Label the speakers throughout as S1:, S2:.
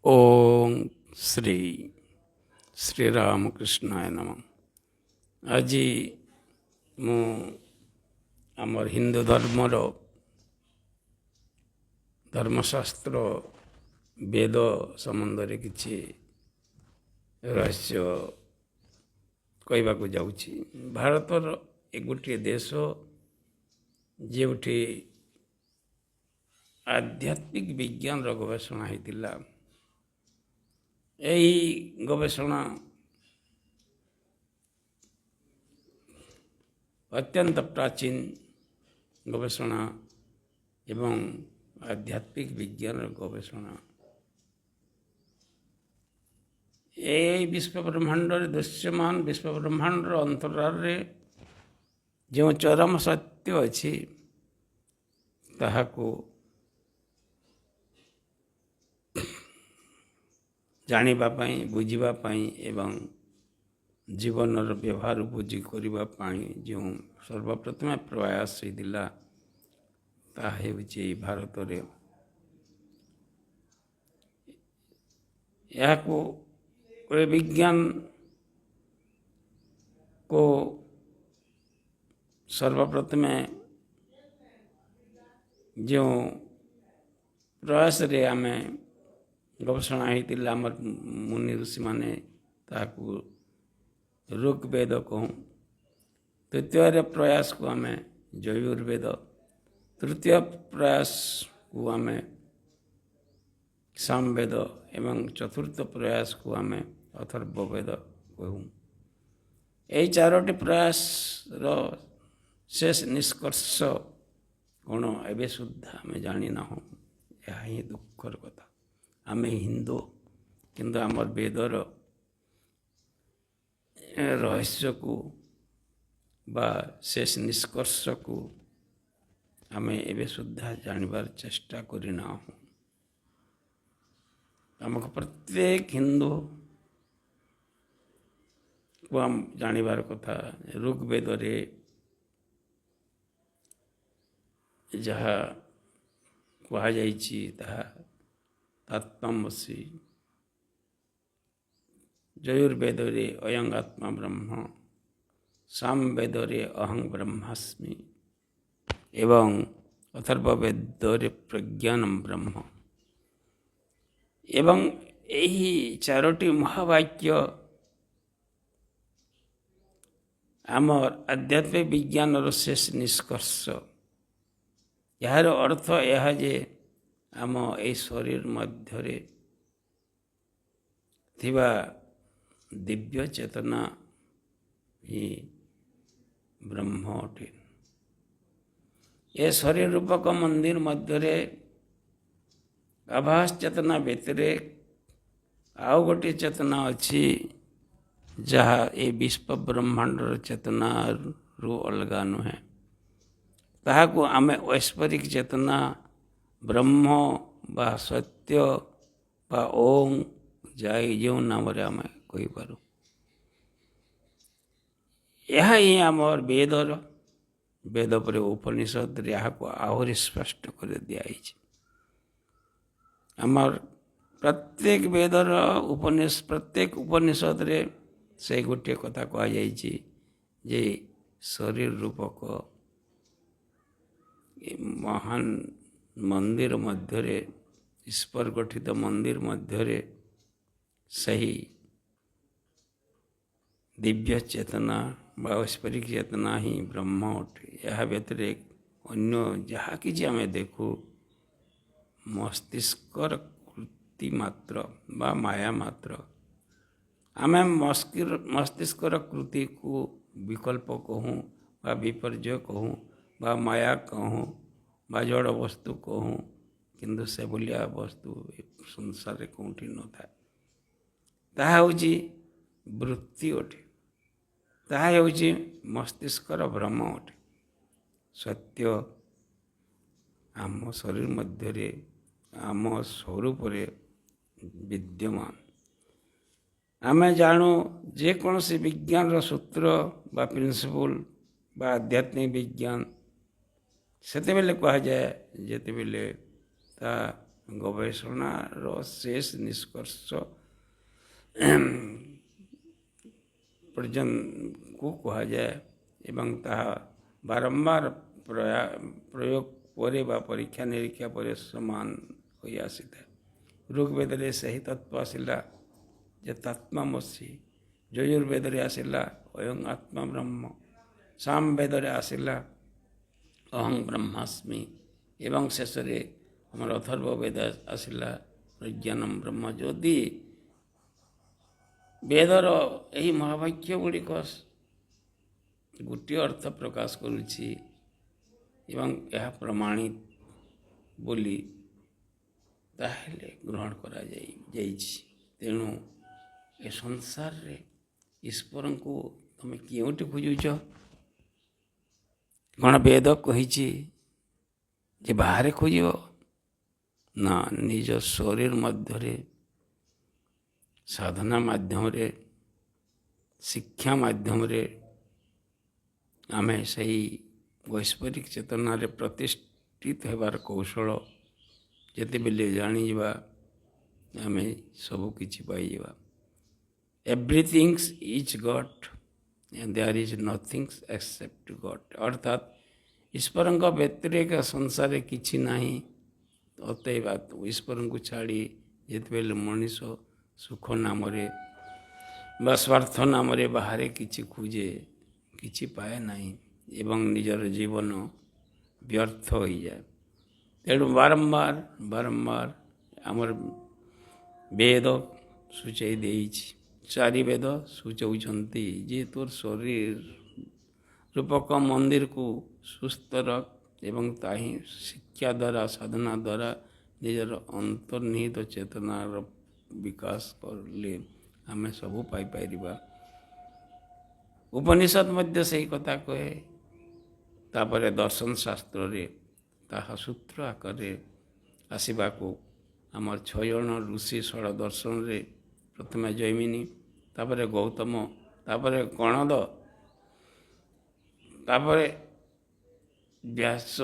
S1: ओम श्री श्रीरामकृष्णाय नमः। आज मु आमर हिंदू धर्मर धर्मशास्त्र वेद संबंध किछि रहस्य कहवाक जाउछि। भारतर एक गोटे देश जोठी आध्यात्मिक विज्ञान गवेषणा होता। यही गवेषणा अत्यंत प्राचीन गवेषणा एवं आध्यात्मिक विज्ञान गवेषणा यही विश्व ब्रह्मांड दृश्यमान विश्व ब्रह्मांड अंतराल जो चरम सत्य अच्छी ताहाको जानिबा पाई बुझिबा पाई एवं जीवन व्यवहार उपयोगी करबा पाई जो सर्वप्रथम प्रयास होइदिला ताहा हेउछि भारत रे। याको विज्ञान को सर्वप्रथम जो प्रयास रे आमे गवेषणा होता आम मुनि ऋषि मैंने ऋग्वेद कहूँ। तृतीय प्रयास को आम यजुर्वेद, तृतीय प्रयास को आम सामवेद एवं चतुर्थ प्रयास को आम अथर्ववेद कहूँ। यही चारोटी प्रयास शेष निष्कर्ष कौन एवं सुधा आम जानी ना हूँ। यह ही दुखर कथा। आमे हिंदू किंतु आमर वेदर रहस्य को बा शेष निष्कर्ष को आमे एवं सुधा जानवर चेष्टा करना हूँ। आमको प्रत्येक हिंदू को आम जानवर कथा ऋग्वेद रे जहाँ कहा जाइछि ताहा तत्त्वमसि, यजुर्वेद रे अयं आत्मा ब्रह्म, सामवेद रे अहं ब्रह्मास्मि एवं अथर्ववेद रे प्रज्ञानम ब्रह्म। एवं यही चारोटी महावाक्य आमर आध्यात्मिक विज्ञान शेष निष्कर्ष। यार अर्थ यह जे आम ए शरीर मध्य थिबा दिव्य चेतना ही ब्रह्म अटे। ये शरीर रूपक मंदिर मध्य आभास चेतना व्यतिरे आउ गोटे चेतना अच्छी जहाँ ये विश्व ब्रह्मांड चेतना रु अलगा नुहे। ताहाको आमे ऐश्वरिक चेतना ब्रह्म बा सत्य बा ओम जाय जो नाम आम कहीपर। यह ही आमर वेदर वेद पर उपनिषद यहाँ को आहरी स्पष्ट कर दिखाई। आमर प्रत्येक वेदर प्रत्येक उपनिषद रे से गोटे कथा कह जे शरीर रूपक महान मंदिर मध्य ईश्वर गठित मंदिर मध्य सही दिव्य चेतना ऐश्वरिक चेतना ही ब्रह्म अटे। यह व्यतिरेक अन्य जहाँ कि आम देखू मस्तिष्कर कृति मात्र बा माया मात्र। आम मस्तिष्कर कृति को विकल्प कहूँ बा विपर्य कहूँ बा माया कहूँ बा जड़ वस्तु कहूँ किंतु से भलिया वस्तु संसार कौटी न था। ताहा होची वृत्ति अटे। ताहा होची मस्तिष्कर भ्रम अटे। सत्य आम शरीर मध्य आम स्वरूप विद्यमान। आमे जानू जेकोसी विज्ञान सूत्र बा प्रिंसिपल बा आध्यात्मिक विज्ञान सेते बेले कहा जाए जेते बेले ता ଗବେଷଣାର ଶେଷ ନିଷ୍କର୍ଷ ପର୍ଯ୍ୟନ୍ତକୁ କୁହାଯାଏ ଏବଂ ତାହା ବାରମ୍ବାର ପ୍ରୟୋଗ ପରେ ବା ପରୀକ୍ଷା ନିରୀକ୍ଷା ପରେ ସମାନ ହୋଇ ଆସିଥାଏ। ଋଗ୍ବେଦରେ ସେହି ତତ୍ତ୍ୱ ଆସିଲା ଯେ ତତ୍ତ୍ୱମସୀ, ଯଜୁର୍ବେଦରେ ଆସିଲା ଅୟଂ ଆତ୍ମା ବ୍ରହ୍ମ, ସାମବେଦରେ ଆସିଲା ଅହଂ ବ୍ରହ୍ମାସ୍ମି ଏବଂ ଶେଷରେ ଆମର ଅଥର୍ବ ବେଦ ଆସିଲା ପ୍ରଜ୍ଞାନମ୍ ବ୍ରହ୍ମ। ଯଦି ବେଦର ଏହି ମହାବାକ୍ୟ ଗୁଡ଼ିକ ଗୋଟିଏ ଅର୍ଥ ପ୍ରକାଶ କରୁଛି ଏବଂ ଏହା ପ୍ରମାଣିତ ବୋଲି ତାହେଲେ ଗ୍ରହଣ କରାଯାଇଛି। ତେଣୁ ଏ ସଂସାରରେ ଈଶ୍ୱରଙ୍କୁ ତୁମେ କେଉଁଠି ଖୋଜୁଛ? କ'ଣ ବେଦ କହିଛି ଯେ ବାହାରେ ଖୋଜିବ? ନା, ନିଜ ଶରୀର ମଧ୍ୟରେ ସାଧନା ମାଧ୍ୟମରେ, ଶିକ୍ଷା ମାଧ୍ୟମରେ ଆମେ ସେହି ଐଶ୍ୱରିକ ଚେତନାରେ ପ୍ରତିଷ୍ଠିତ ହେବାର କୌଶଳ ଯେତେବେଳେ ଜାଣିଯିବା ଆମେ ସବୁ କିଛି ପାଇଯିବା। Everythings is God and there is nothing except God। ଅର୍ଥାତ୍ ଈଶ୍ୱରଙ୍କ ବ୍ୟତିରେକ ସଂସାରରେ କିଛି ନାହିଁ। ଅତଏବ ଈଶ୍ୱରଙ୍କୁ ଛାଡ଼ି ଯେତେବେଳେ ମଣିଷ ସୁଖ ନାମରେ ବା ସ୍ୱାର୍ଥ ନାମରେ ବାହାରେ କିଛି ଖୋଜେ, କିଛି ପାଏ ନାହିଁ ଏବଂ ନିଜର ଜୀବନ ବ୍ୟର୍ଥ ହୋଇଯାଏ। ତେଣୁ ବାରମ୍ବାର ଆମର ବେଦ ସୂଚାଇ ଦେଇଛି, ଚାରି ବେଦ ସୂଚାଉଛନ୍ତି ଯେ ତୋର ଶରୀର ରୂପକ ମନ୍ଦିରକୁ ସୁସ୍ଥ ରଖ ଏବଂ ତାହିଁ ଶିକ୍ଷା ଦ୍ୱାରା, ସାଧନା ଦ୍ୱାରା ନିଜର ଅନ୍ତର୍ନିହିତ ଚେତନାର ବିକାଶ କଲେ ଆମେ ସବୁ ପାଇପାରିବା। ଉପନିଷଦ ମଧ୍ୟ ସେହି କଥା କହେ। ତାପରେ ଦର୍ଶନ ଶାସ୍ତ୍ରରେ ତାହା ସୂତ୍ର ଆକାରରେ ଆସିବାକୁ ଆମର 6 ଜଣ ଋଷି ଷଡ଼ ଦର୍ଶନରେ ପ୍ରଥମେ ଜୈମିନୀ, ତାପରେ ଗୌତମ, ତାପରେ ଗଣଦ, ତାପରେ ବ୍ୟାସ,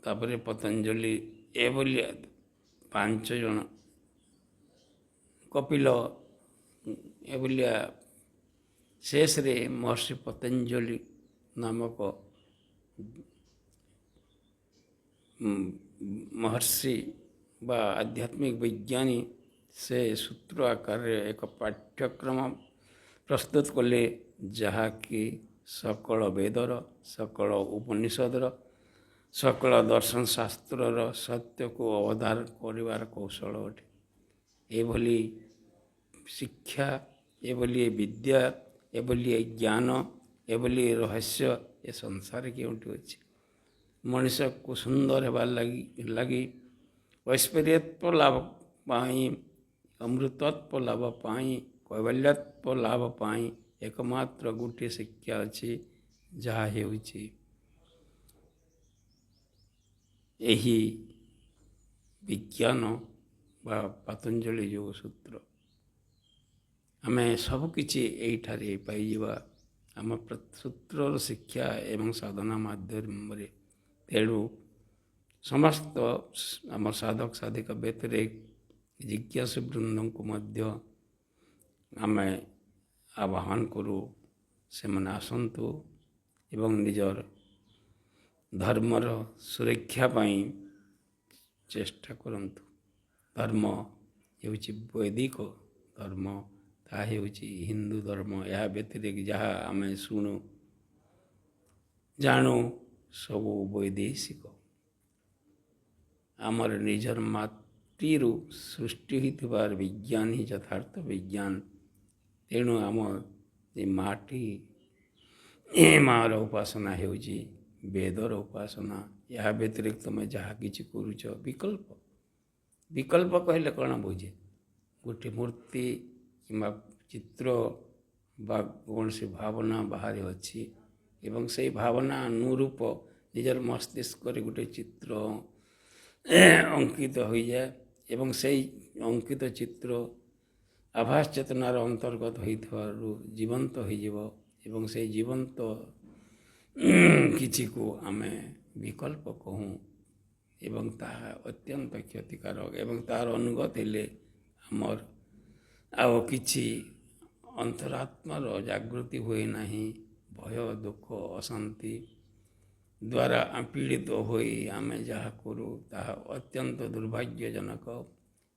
S1: ତାପରେ ପତଞ୍ଜଳି, ଏଭଳି 5 ଜଣ, କପିଲ, ଏଭଳିଆ ଶେଷରେ ମହର୍ଷି ପତଞ୍ଜଳି ନାମକ ମହର୍ଷି ବା ଆଧ୍ୟାତ୍ମିକ ବିଜ୍ଞାନୀ ସେ ସୂତ୍ର ଆକାରରେ ଏକ ପାଠ୍ୟକ୍ରମ ପ୍ରସ୍ତୁତ କଲେ, ଯାହାକି ସକଳ ବେଦର, ସକଳ ଉପନିଷଦର, ସକଳ ଦର୍ଶନ ଶାସ୍ତ୍ରର ସତ୍ୟକୁ ଅବଧାର କରିବାର କୌଶଳ ଅଟେ। ଏଭଳି ଶିକ୍ଷା, ଏଭଳି ବିଦ୍ୟା, ଏଭଳି ଜ୍ଞାନ, ଏଭଳି ରହସ୍ୟ ଏ ସଂସାରରେ କେଉଁଠି ଅଛି? ମଣିଷକୁ ସୁନ୍ଦର ହେବାର ଲାଗି ଐଶ୍ୱର୍ଯ୍ୟତ୍ୱ ଲାଭ ପାଇଁ, ଅମୃତତ୍ୱ ଲାଭ ପାଇଁ, କୈବଲ୍ୟତ୍ୱ ଲାଭ ପାଇଁ ଏକମାତ୍ର ଗୋଟିଏ ଶିକ୍ଷା ଅଛି, ଯାହା ହେଉଛି ଏହି ବିଜ୍ଞାନ ବା ପତଞ୍ଜଳି ଯୋଗ ସୂତ୍ର। ଆମେ ସବୁକିଛି ଏଇଠାରେ ପାଇଯିବା ଆମ ସୂତ୍ରର ଶିକ୍ଷା ଏବଂ ସାଧନା ମାଧ୍ୟମରେ। ତେଣୁ ସମସ୍ତ ଆମ ସାଧକ ସାଧିକ ବ୍ୟତିରେକ ଜିଜ୍ଞାସୁ ବୃନ୍ଦଙ୍କୁ ମଧ୍ୟ ଆମେ ଆହ୍ୱାନ କରୁ, ସେମାନେ ଆସନ୍ତୁ ଏବଂ ନିଜର ଧର୍ମର ସୁରକ୍ଷା ପାଇଁ ଚେଷ୍ଟା କରନ୍ତୁ। ଧର୍ମ ହେଉଛି ବୈଦିକ ଧର୍ମ, ତାହା ହେଉଛି ହିନ୍ଦୁ ଧର୍ମ। ଏହା ବ୍ୟତିରେକ ଯାହା ଆମେ ଶୁଣୁ ଜାଣୁ ସବୁ ବୈଦେଶିକ। ଆମର ନିଜର ମାଟିରୁ ସୃଷ୍ଟି ହୋଇଥିବା ବିଜ୍ଞାନ ହିଁ ଯଥାର୍ଥ ବିଜ୍ଞାନ। ତେଣୁ ଆମ ଏ ମାଟି, ଏ ମାର ଉପାସନା ହେଉଛି ବେଦର ଉପାସନା। ଏହା ବ୍ୟତିରେକ ତୁମେ ଯାହା କିଛି କରୁଛ ବିକଳ୍ପ କହିଲେ କ'ଣ ବୁଝେ? ଗୋଟିଏ ମୂର୍ତ୍ତି କିମ୍ବା ଚିତ୍ର ବା କୌଣସି ଭାବନା ବାହାରେ ଅଛି ଏବଂ ସେହି ଭାବନା ଅନୁରୂପ ନିଜର ମସ୍ତିଷ୍କରେ ଗୋଟିଏ ଚିତ୍ର ଅଙ୍କିତ ହୋଇଯାଏ ଏବଂ ସେହି ଅଙ୍କିତ ଚିତ୍ର ଆଭାସ ଚେତନାର ଅନ୍ତର୍ଗତ ହୋଇଥିବାରୁ ଜୀବନ୍ତ ହୋଇଯିବ ଏବଂ ସେହି ଜୀବନ୍ତ କିଛିକୁ ଆମେ ବିକଳ୍ପ କହୁଁ। ଏବଂ ତାହା ଅତ୍ୟନ୍ତ କ୍ଷତିକାରକ ଏବଂ ତାହାର ଅନୁଗତ ହେଲେ ଆମର ଆଉ କିଛି ଅନ୍ତରାତ୍ମାର ଜାଗୃତି ହୁଏ ନାହିଁ। ଭୟ, ଦୁଃଖ, ଅଶାନ୍ତି ଦ୍ୱାରା ପୀଡ଼ିତ ହୋଇ ଆମେ ଯାହା କରୁ ତାହା ଅତ୍ୟନ୍ତ ଦୁର୍ଭାଗ୍ୟଜନକ।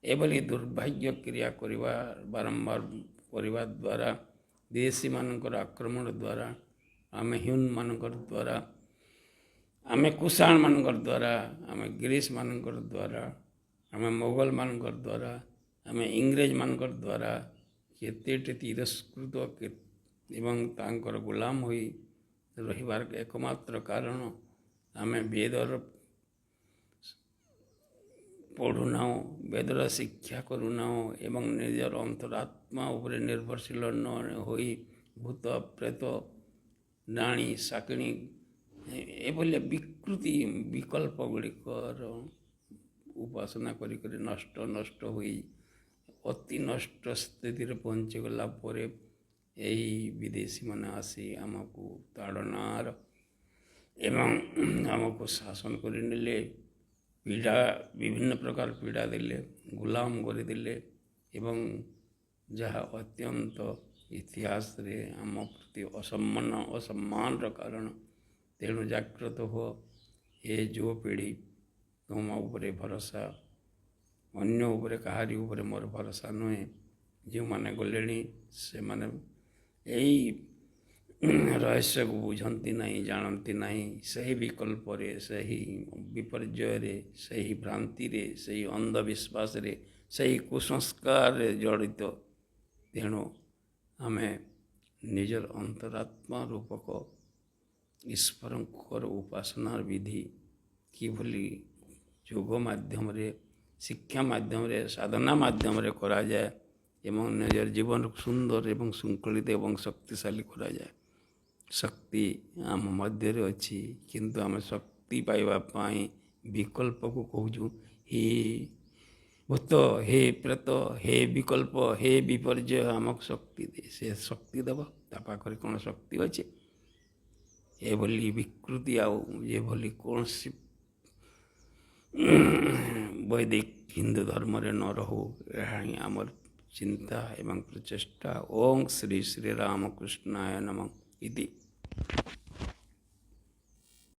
S1: ଏଭଳି ଦୁର୍ଭାଗ୍ୟ କ୍ରିୟା କରିବା ବାରମ୍ବାର କରିବା ଦ୍ୱାରା ବିଦେଶୀମାନଙ୍କର ଆକ୍ରମଣ ଦ୍ୱାରା ଆମେ ହ୍ୟୁନମାନଙ୍କର ଦ୍ୱାରା ଆମେ କୁଷାଣମାନଙ୍କର ଦ୍ୱାରା ଆମେ ଗ୍ରୀସମାନଙ୍କର ଦ୍ୱାରା ଆମେ ମୋଗଲମାନଙ୍କର ଦ୍ୱାରା ଆମେ ଇଂରେଜମାନଙ୍କର ଦ୍ୱାରା କେତେଟି ତିରସ୍କୃତ ଏବଂ ତାଙ୍କର ଗୋଲାମ ହୋଇ ରହିବାର ଏକମାତ୍ର କାରଣ ଆମେ ବେଦର ପଢ଼ୁନାହୁଁ, ବେଦର ଶିକ୍ଷା କରୁନାହୁଁ ଏବଂ ନିଜର ଅନ୍ତରାତ୍ମା ଉପରେ ନିର୍ଭରଶୀଳ ନ ହୋଇ ଭୂତ, ପ୍ରେତ, ଡାଣି, ଶାକିଣୀ ଏଭଳି ବିକୃତି ବିକଳ୍ପ ଗୁଡ଼ିକର ଉପାସନା କରି ନଷ୍ଟ ହୋଇ ଅତି ନଷ୍ଟ ସ୍ଥିତିରେ ପହଞ୍ଚିଗଲା ପରେ ଏହି ବିଦେଶୀମାନେ ଆସି ଆମକୁ ତାଡ଼ନାର ଏବଂ ଆମକୁ ଶାସନ କରିନେଲେ, ବିଭିନ୍ନ ପ୍ରକାର ପୀଡ଼ା ଦେଲେ, ଗୁଲାମ କରିଦେଲେ ଏବଂ ଯାହା ଅତ୍ୟନ୍ତ ଇତିହାସରେ ଆମ ପ୍ରତି ଅସମ୍ମାନର କାରଣ। ତେଣୁ ଜାଗ୍ରତ ହୁଅ, ଏ ଯୁବପିଢ଼ି, ତୁମ ଉପରେ ଭରସା, ଅନ୍ୟ ଉପରେ କାହାରି ଉପରେ ମୋର ଭରସା ନୁହେଁ। ଯେଉଁମାନେ ଗଲେଣି ସେମାନେ ଏହି ରହସ୍ୟକୁ ବୁଝନ୍ତି ନାହିଁ, ଜାଣନ୍ତି ନାହିଁ। ସେହି ବିକଳ୍ପରେ, ସେହି ବିପର୍ଯ୍ୟୟରେ, ସେହି ଭ୍ରାନ୍ତିରେ, ସେହି ଅନ୍ଧବିଶ୍ୱାସରେ, ସେହି କୁସଂସ୍କାରରେ ଜଡ଼ିତ। ତେଣୁ ଆମେ ନିଜର ଅନ୍ତରାତ୍ମା ରୂପକ ଈଶ୍ୱରଙ୍କର ଉପାସନାର ବିଧି କିଭଳି ଯୋଗ ମାଧ୍ୟମରେ, ଶିକ୍ଷା ମାଧ୍ୟମରେ, ସାଧନା ମାଧ୍ୟମରେ କରାଯାଏ ଏବଂ ନିଜର ଜୀବନକୁ ସୁନ୍ଦର ଏବଂ ଶୃଙ୍ଖଳିତ ଏବଂ ଶକ୍ତିଶାଳୀ କରାଯାଏ। ଶକ୍ତି ଆମ ମଧ୍ୟରେ ଅଛି, କିନ୍ତୁ ଆମେ ଶକ୍ତି ପାଇବା ପାଇଁ ବିକଳ୍ପକୁ କହୁଛୁ ହେ ଭୂତ, ହେ ପ୍ରେତ, ହେ ବିକଳ୍ପ, ହେ ବିପର୍ଯ୍ୟୟ ଆମକୁ ଶକ୍ତି ଦେ। ସେ ଶକ୍ତି ଦେବ, ତା ପାଖରେ କ'ଣ ଶକ୍ତି ଅଛି? ଏଭଳି ବିକୃତି ଆଉ ଏଭଳି କୌଣସି ବୈଦିକ ହିନ୍ଦୁ ଧର୍ମରେ ନ ରହୁ, ଏହା ହିଁ ଆମର ଚିନ୍ତା ଏବଂ ପ୍ରଚେଷ୍ଟା। ଓଁ ଶ୍ରୀ ଶ୍ରୀ ରାମକୃଷ୍ଣାୟ ନମଃ ଇତି।